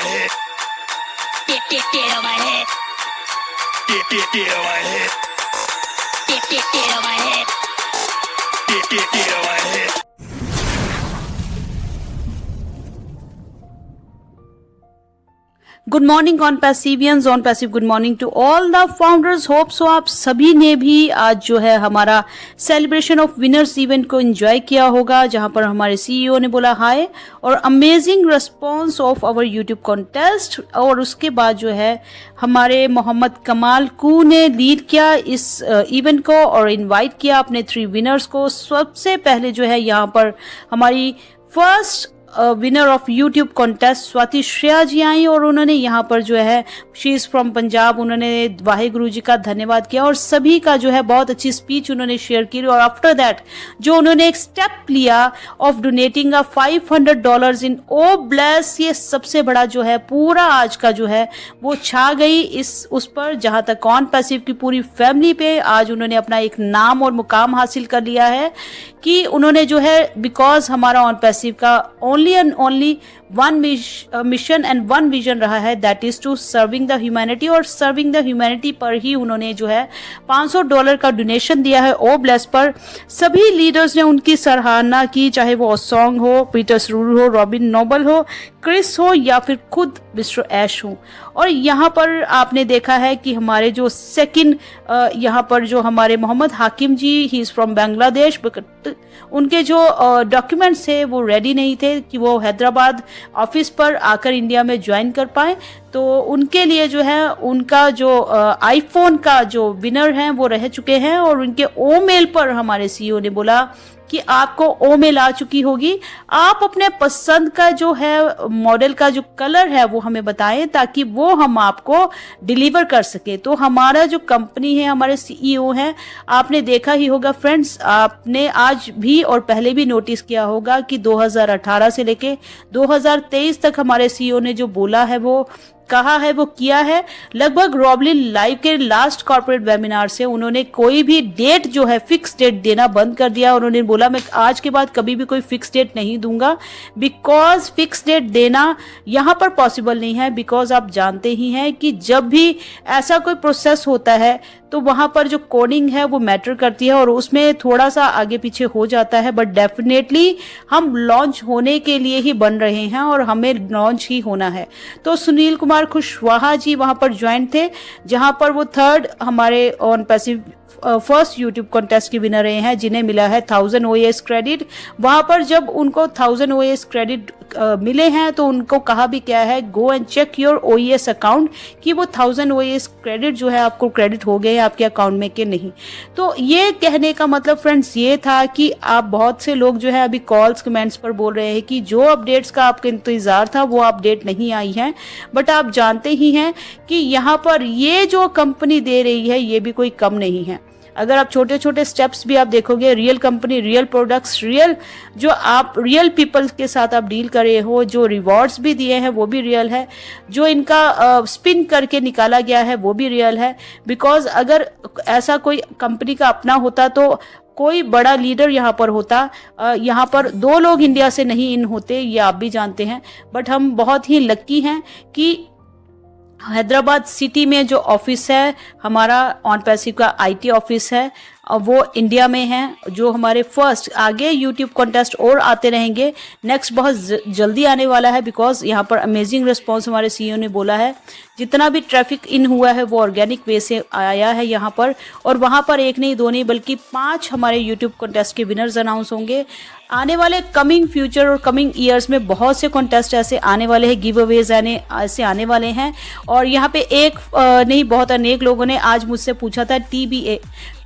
head. Get on my head. Get on my head. Get on my head. Get on my head. Good morning on पैसिवियंस on passive good morning to all the founders. Hope so आप सभी ने भी आज जो है हमारा celebration of winners event को एंजॉय किया होगा, जहां पर हमारे सीईओ ने बोला हाय और amazing response of our YouTube contest. और उसके बाद जो है हमारे मोहम्मद कमाल कू ने लीड किया इस इवेंट को और इनवाइट किया अपने 3 विनर्स को। सबसे पहले जो है यहाँ पर हमारी first winner of YouTube contest Swati Shreya ji आई और उन्होंने यहाँ पर जो है शी इज़ फ्रॉम पंजाब, उन्होंने वाहिगुरु जी का धन्यवाद किया और सभी का जो है बहुत अच्छी स्पीच उन्होंने शेयर की। और आफ्टर दैट जो उन्होंने एक स्टेप लिया of donating $500 in O Bless, ये सबसे बड़ा जो है पूरा आज का जो है वो छा गई उस पर, जहाँ तक ऑन पैसिव की पूरी फैमिली पे आज उन्होंने अपना एक नाम और मुकाम हासिल कर लिया है कि उन्होंने जो है बिकॉज हमारा ऑन पैसिव का only and only one mission and one vision रहा है, that is to serving the humanity. और सर्विंग द ह्यूमैनिटी पर ही उन्होंने जो है $500 का डोनेशन दिया है ओ ब्लेस पर। सभी लीडर्स ने उनकी सराहना की, चाहे वो सॉन्ग हो, पीटर सरूर हो, रॉबिन नोबल हो, क्रिस हो या फिर खुद मिस्टर ऐश हो। और यहाँ पर आपने देखा है कि हमारे जो सेकंड यहाँ पर जो हमारे मोहम्मद हाकिम जी, ही इज़ फ्रॉम बांग्लादेश, उनके जो डॉक्यूमेंट्स थे वो रेडी नहीं थे कि वो हैदराबाद ऑफिस पर आकर इंडिया में ज्वाइन कर पाए, तो उनके लिए जो है उनका जो आईफोन का जो विनर हैं वो रह चुके हैं। और उनके ओ मेल पर हमारे सीईओ ने बोला कि आपको ओ मेल आ चुकी होगी, आप अपने पसंद का जो है मॉडल का जो कलर है वो हमें बताएं ताकि वो हम आपको डिलीवर कर सके। तो हमारा जो कंपनी है, हमारे सीईओ हैं, आपने देखा ही होगा फ्रेंड्स, आपने आज भी और पहले भी नोटिस किया होगा कि 2018 से लेके 2023 तक हमारे सीईओ ने जो बोला है वो कहा है वो किया है। लगभग रॉबलिन लाइव के लास्ट कॉर्पोरेट वेबिनार से उन्होंने कोई भी डेट जो है फिक्स डेट देना बंद कर दिया। उन्होंने बोला मैं आज के बाद कभी भी कोई फिक्स डेट नहीं दूंगा, बिकॉज फिक्स डेट देना यहाँ पर पॉसिबल नहीं है। बिकॉज आप जानते ही हैं कि जब भी ऐसा कोई प्रोसेस होता है तो वहाँ पर जो कोडिंग है वो मैटर करती है और उसमें थोड़ा सा आगे पीछे हो जाता है, बट डेफिनेटली हम लॉन्च होने के लिए ही बन रहे हैं और हमें लॉन्च ही होना है। तो सुनील कुमार खुशवाहा जी वहाँ पर ज्वाइन थे, जहाँ पर वो 3rd हमारे on passive first YouTube contest के विनर रहे हैं, जिन्हें मिला है 1000 OAS क्रेडिट। वहाँ पर जब उनको 1000 OAS क्रेडिट मिले हैं तो उनको कहा भी क्या है, go and check your OAS account कि वो 1000 OAS क्रेडिट जो है आपको क्रेडिट हो गए हैं आपके अकाउंट में कि नहीं। तो ये कहने का मतलब फ्रेंड्स ये था कि आप बहुत से लोग जो है अभी कॉल्स कमेंट्स पर बोल रहे हैं कि जो अपडेट्स का आपका इंतजार था वो अपडेट नहीं आई है, बट आप जानते ही हैं कि यहाँ पर ये जो कंपनी दे रही है ये भी कोई कम नहीं है। अगर आप छोटे छोटे स्टेप्स भी आप देखोगे, real company, real products, real जो आप रियल पीपल के साथ आप डील कर रहे हो, जो रिवॉर्ड्स भी दिए हैं वो भी रियल है, जो इनका स्पिन करके निकाला गया है वो भी रियल है। बिकॉज अगर ऐसा कोई कंपनी का अपना होता तो कोई बड़ा लीडर यहाँ पर होता, यहाँ पर 2 लोग इंडिया से नहीं इन होते, ये आप भी जानते हैं। बट हम बहुत ही लकी हैं कि हैदराबाद सिटी में जो ऑफिस है हमारा ऑन पैसिव का आईटी ऑफिस है वो इंडिया में है। जो हमारे फर्स्ट आगे यूट्यूब कॉन्टेस्ट और आते रहेंगे, नेक्स्ट बहुत जल्दी आने वाला है, बिकॉज यहाँ पर अमेजिंग रिस्पांस हमारे सीईओ ने बोला है जितना भी ट्रैफिक इन हुआ है वो ऑर्गेनिक वे से आया है यहाँ पर। और वहाँ पर 1 नहीं 2 नहीं बल्कि 5 हमारे यूट्यूब कॉन्टेस्ट के विनर्स अनाउंस होंगे। आने वाले कमिंग फ्यूचर और कमिंग ईयर्स में बहुत से कॉन्टेस्ट ऐसे आने वाले हैं, गिव अवेज ऐसे आने वाले हैं। और यहाँ पे एक नहीं बहुत अनेक लोगों ने आज मुझसे पूछा था TBA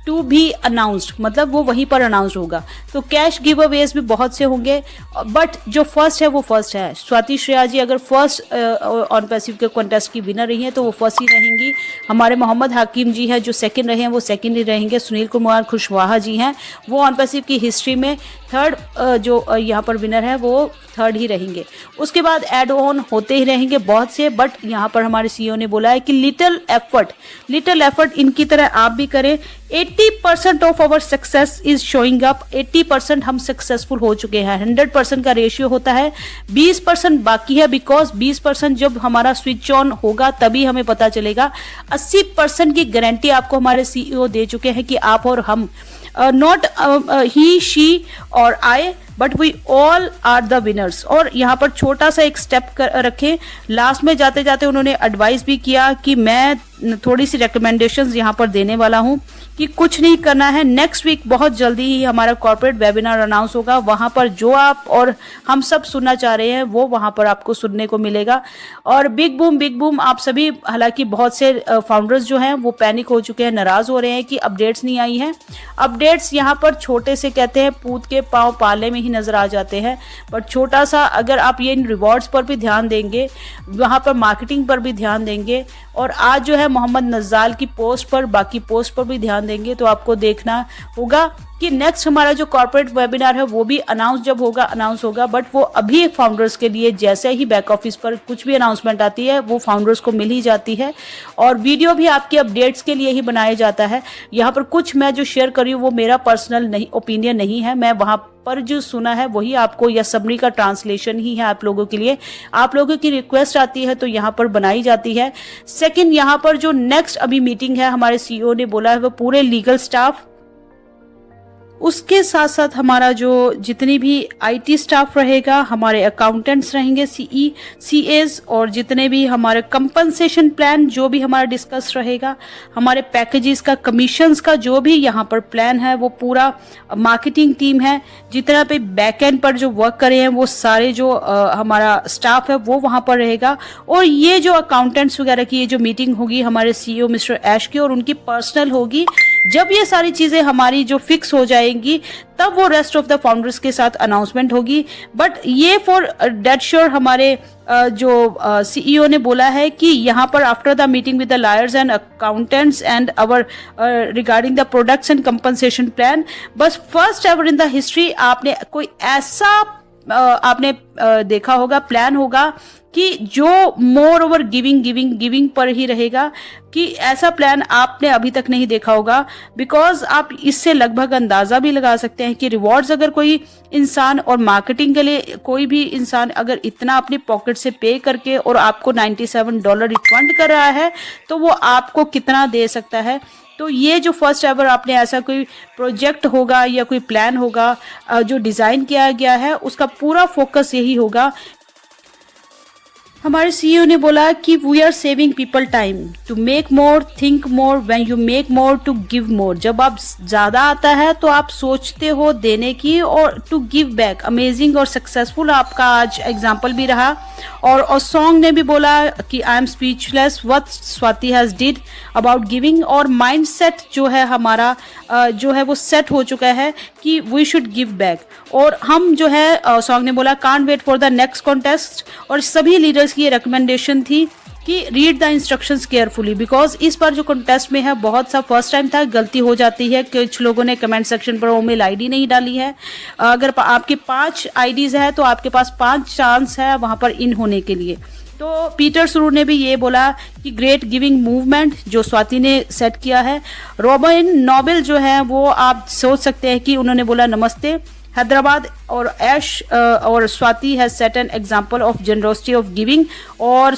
टू बी अनाउंस्ड, मतलब वो वहीं पर अनाउंस होगा। तो कैश गिव अवेज भी बहुत से होंगे, बट जो फर्स्ट है वो फर्स्ट है। स्वाति श्रेया जी अगर फर्स्ट ऑन पैसिव के कॉन्टेस्ट की विनर रही हैं तो वो फर्स्ट ही रहेंगी। हमारे मोहम्मद हाकिम जी हैं जो सेकंड रहे हैं वो सेकंड ही रहेंगे। सुनील कुमार खुशवाहा जी हैं वो ऑन पैसिव की हिस्ट्री में 3rd जो यहाँ पर विनर है वो 3rd ही रहेंगे। उसके बाद एड ऑन होते ही रहेंगे बहुत से, बट यहाँ पर हमारे सीईओ ने बोला है कि लिटिल एफर्ट इनकी तरह आप भी करें 80% of our success is showing up. 80% हम सक्सेसफुल हो चुके हैं। 100% का रेशियो होता है, 20% बाकी है, बिकॉज 20% जब हमारा स्विच ऑन होगा तभी हमें पता चलेगा। 80% की गारंटी आपको हमारे CEO दे चुके हैं कि आप और हम, not he she or I, but we all are the winners. और यहाँ पर छोटा सा एक स्टेप रखें, लास्ट में जाते जाते उन्होंने एडवाइस भी किया कि मैं थोड़ी सी रिकमेंडेशंस यहाँ पर देने वाला हूँ कि कुछ नहीं करना है। नेक्स्ट वीक बहुत जल्दी ही हमारा कॉर्पोरेट वेबिनार अनाउंस होगा, वहाँ पर जो आप और हम सब सुनना चाह रहे हैं वो वहाँ पर आपको सुनने को मिलेगा। और बिग बूम आप सभी, हालांकि बहुत से फाउंडर्स जो हैं वो पैनिक हो चुके हैं, नाराज हो रहे हैं कि अपडेट्स नहीं आई हैं। अपडेट्स यहाँ पर छोटे से कहते हैं पूत के पाँव पाले में ही नजर आ जाते हैं, बट छोटा सा अगर आप ये इन रिवॉर्ड्स पर भी ध्यान देंगे, वहाँ पर मार्केटिंग पर भी ध्यान देंगे, और आज जो है मोहम्मद नज़ाल की पोस्ट पर, बाकी पोस्ट पर भी ध्यान देंगे, तो आपको देखना होगा कि नेक्स्ट हमारा जो कॉर्पोरेट वेबिनार है वो भी अनाउंस होगा। बट वो अभी फाउंडर्स के लिए, जैसे ही बैक ऑफिस पर कुछ भी अनाउंसमेंट आती है वो फाउंडर्स को मिल ही जाती है, और वीडियो भी आपके अपडेट्स के लिए ही बनाया जाता है। यहाँ पर कुछ मैं जो शेयर कर रही हूँ वो मेरा पर्सनल ओपिनियन नहीं है, मैं वहाँ पर जो सुना है वही आपको, या समरी का ट्रांसलेशन ही है आप लोगों के लिए। आप लोगों की रिक्वेस्ट आती है तो यहाँ पर बनाई जाती है। सेकंड, यहाँ पर जो नेक्स्ट अभी मीटिंग है, हमारे CEO ने बोला है वो पूरे लीगल स्टाफ, उसके साथ साथ हमारा जो जितनी भी IT स्टाफ रहेगा, हमारे अकाउंटेंट्स रहेंगे, CAs, और जितने भी हमारे कंपनसेशन प्लान जो भी हमारा डिस्कस रहेगा, हमारे पैकेजेस का, कमीशंस का जो भी यहाँ पर प्लान है, वो पूरा मार्केटिंग टीम है, जितना पे बैक एंड पर जो वर्क करे हैं वो सारे जो हमारा स्टाफ है वो वहाँ पर रहेगा। और ये जो अकाउंटेंट्स वगैरह की ये जो मीटिंग होगी हमारे CEO मिस्टर ऐश की, और उनकी पर्सनल होगी। जब ये सारी चीजें हमारी जो फिक्स हो जाएंगी तब वो रेस्ट ऑफ द फाउंडर्स के साथ अनाउंसमेंट होगी। बट ये फॉर डेट श्योर हमारे जो CEO ने बोला है कि यहाँ पर after the meeting with the lawyers and accountants and our regarding the products and compensation plan, बस first ever in the history आपने कोई ऐसा आपने देखा होगा, प्लान होगा कि जो मोर ओवर गिविंग पर ही रहेगा, कि ऐसा प्लान आपने अभी तक नहीं देखा होगा। बिकॉज आप इससे लगभग अंदाजा भी लगा सकते हैं कि रिवॉर्ड्स अगर कोई इंसान, और मार्केटिंग के लिए कोई भी इंसान अगर इतना अपनी पॉकेट से पे करके और आपको $97 रिफंड कर रहा है तो वो आपको कितना दे सकता है। तो ये जो फर्स्ट एवर आपने ऐसा कोई प्रोजेक्ट होगा या कोई प्लान होगा जो डिज़ाइन किया गया है, उसका पूरा फोकस यही होगा। हमारे CEO ने बोला कि we are saving people time to make more, think more, when you make more to give more. जब आप ज़्यादा आता है तो आप सोचते हो देने की, और टू गिव बैक। अमेजिंग और सक्सेसफुल आपका आज एग्जाम्पल भी रहा। और सॉन्ग ने भी बोला कि I am speechless what Swati has did about giving. और माइंड सेट जो है हमारा जो है वो सेट हो चुका है कि वी शुड गिव बैक। और हम जो है सॉन्ग ने बोला can't wait for the next contest. और सभी लीडर्स की ये रिकमेंडेशन थी कि read the instructions carefully, because इस बार जो कॉन्टेस्ट में है बहुत सा फर्स्ट टाइम था, गलती हो जाती है। कुछ लोगों ने कमेंट सेक्शन पर ईमेल ID नहीं डाली है। अगर आपके 5 IDs है तो आपके पास 5 चांस है वहाँ पर इन होने के लिए। तो पीटर सुरूर ने भी ये बोला कि ग्रेट गिविंग मूवमेंट जो स्वाति ने सेट किया है। रॉबिन नोबेल जो है वो आप सोच सकते हैं कि उन्होंने बोला नमस्ते हैदराबाद, और ऐश और Swati has set an example of generosity of giving, और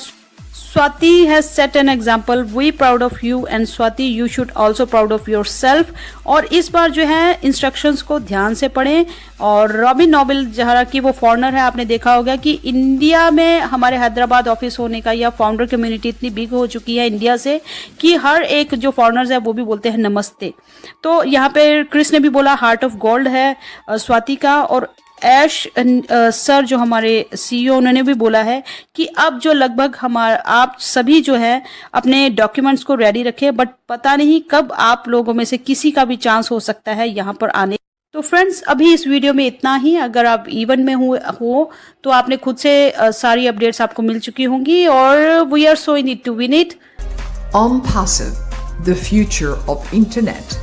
Swati has set an example, we proud of you, and Swati you should also proud of yourself. और इस बार जो है इंस्ट्रक्शंस को ध्यान से पढ़ें। और रॉबिन नोबेल जहाँ की वो फॉरेनर है, आपने देखा होगा कि इंडिया में हमारे हैदराबाद ऑफिस होने का, या फाउंडर कम्युनिटी इतनी बिग हो चुकी है इंडिया से कि हर एक जो फॉरेनर्स है वो भी बोलते हैं नमस्ते। तो यहाँ पे क्रिस ने भी बोला हार्ट ऑफ गोल्ड है स्वाति का। और ऐश सर जो हमारे CEO उन्होंने भी बोला है कि अब जो लगभग आप सभी जो है अपने डॉक्यूमेंट्स को रेडी रखें, बट पता नहीं कब आप लोगों में से किसी का भी चांस हो सकता है यहाँ पर आने। तो फ्रेंड्स अभी इस वीडियो में इतना ही। अगर आप इवेंट में हो तो आपने खुद से सारी अपडेट्स आपको मिल चुकी होंगी, और we are so in it to win it. OnPassive, the future of internet.